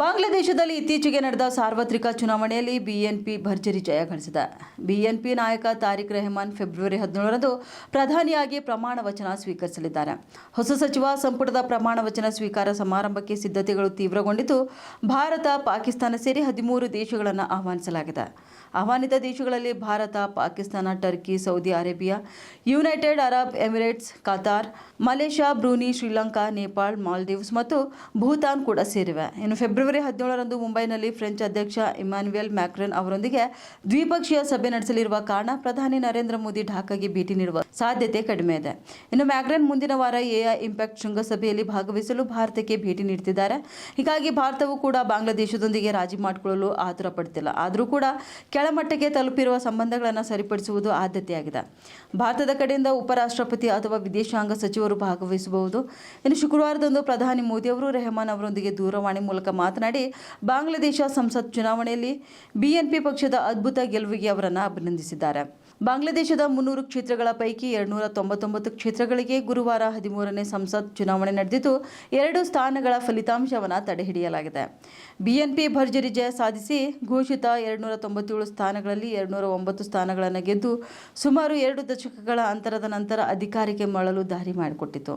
ಬಾಂಗ್ಲಾದೇಶದಲ್ಲಿ ಇತ್ತೀಚೆಗೆ ನಡೆದ ಸಾರ್ವತ್ರಿಕ ಚುನಾವಣೆಯಲ್ಲಿ ಬಿಎನ್ಪಿ ಭರ್ಜರಿ ಜಯ ಗಳಿಸಿದೆ. ಬಿಎನ್ಪಿ ನಾಯಕ ತಾರಿಕ್ ರೆಹಮಾನ್ ಫೆಬ್ರವರಿ 17ರಂದು ಪ್ರಧಾನಿಯಾಗಿ ಪ್ರಮಾಣ ವಚನ ಸ್ವೀಕರಿಸಲಿದ್ದಾರೆ. ಹೊಸ ಸಚಿವ ಸಂಪುಟದ ಪ್ರಮಾಣ ವಚನ ಸ್ವೀಕಾರ ಸಮಾರಂಭಕ್ಕೆ ಸಿದ್ಧತೆಗಳು ತೀವ್ರಗೊಂಡಿದ್ದು, ಭಾರತ, ಪಾಕಿಸ್ತಾನ ಸೇರಿ 13 ದೇಶಗಳನ್ನು ಆಹ್ವಾನಿಸಲಾಗಿದೆ. ಆಹ್ವಾನಿತ ದೇಶಗಳಲ್ಲಿ Bharat, Pakistan, Turkey, Saudi Arabia, United Arab Emirates, Qatar, Malaysia, Brunei, Sri Lanka, Nepal, Maldives ಮತ್ತು ಭೂತಾನ್ ಕೂಡ ಸೇರಿವೆ. ಇನ್ನು ಫೆಬ್ರವರಿ 17ರಂದು ಮುಂಬೈನಲ್ಲಿ ಫ್ರೆಂಚ್ ಅಧ್ಯಕ್ಷ ಇಮ್ಯಾನ್ಯುಯಲ್ ಮ್ಯಾಕ್ರನ್ ಅವರೊಂದಿಗೆ ದ್ವಿಪಕ್ಷೀಯ ಸಭೆ ನಡೆಸಲಿರುವ ಕಾರಣ ಪ್ರಧಾನಿ ನರೇಂದ್ರ ಮೋದಿ ಢಾಕಾಗೆ ಭೇಟಿ ನೀಡುವ ಸಾಧ್ಯತೆ ಕಡಿಮೆ ಇದೆ. ಇನ್ನು ಮ್ಯಾಕ್ರನ್ ಮುಂದಿನ ವಾರ ಎಐ ಇಂಪ್ಯಾಕ್ಟ್ ಶೃಂಗಸಭೆಯಲ್ಲಿ ಭಾಗವಹಿಸಲು ಭಾರತಕ್ಕೆ ಭೇಟಿ ನೀಡುತ್ತಿದ್ದಾರೆ. ಹೀಗಾಗಿ ಭಾರತವು ಕೂಡ ಬಾಂಗ್ಲಾದೇಶದೊಂದಿಗೆ ರಾಜಿ ಮಾಡಿಕೊಳ್ಳಲು ಆತುರ ಪಡುತ್ತಿಲ್ಲ. ಆದರೂ ಕೂಡ ಕೆಳಮಟ್ಟಕ್ಕೆ ತಲುಪಿರುವ ಸಂಬಂಧಗಳನ್ನು ಸರಿಪಡಿಸುವುದು ಆದ್ಯತೆಯಾಗಿದೆ. ಭಾರತದ ಕಡೆಯಿಂದ ಉಪರಾಷ್ಟ್ರಪತಿ ಅಥವಾ ವಿದೇಶಾಂಗ ಸಚಿವರು ಭಾಗವಹಿಸಬಹುದು. ಇನ್ನು ಶುಕ್ರವಾರದಂದು ಪ್ರಧಾನಿ ಮೋದಿ ಅವರು ರೆಹಮಾನ್ ಅವರೊಂದಿಗೆ ದೂರವಾಣಿ ಮೂಲಕ ಮಾತನಾಡಿ ಬಾಂಗ್ಲಾದೇಶ ಸಂಸತ್ ಚುನಾವಣೆಯಲ್ಲಿ ಬಿಎನ್ಪಿ ಪಕ್ಷದ ಅದ್ಭುತ ಗೆಲುವಿಗೆ ಅವರನ್ನು ಅಭಿನಂದಿಸಿದ್ದಾರೆ. ಬಾಂಗ್ಲಾದೇಶದ 300 ಕ್ಷೇತ್ರಗಳ ಪೈಕಿ 299 ಕ್ಷೇತ್ರಗಳಿಗೆ ಗುರುವಾರ 13ನೇ ಸಂಸತ್ ಚುನಾವಣೆ ನಡೆದಿದ್ದು, 2 ಸ್ಥಾನಗಳ ಫಲಿತಾಂಶವನ್ನು ತಡೆಹಿಡಿಯಲಾಗಿದೆ. ಬಿಎನ್ಪಿ ಭರ್ಜರಿ ಜಯ ಸಾಧಿಸಿ ಘೋಷಿತ 297 ಸ್ಥಾನಗಳಲ್ಲಿ 209 ಸ್ಥಾನಗಳನ್ನು ಗೆದ್ದು ಸುಮಾರು 2 ದಶಕಗಳ ಅಂತರದ ನಂತರ ಅಧಿಕಾರಕ್ಕೆ ಮರಳಲು ದಾರಿ ಮಾಡಿಕೊಟ್ಟಿತು.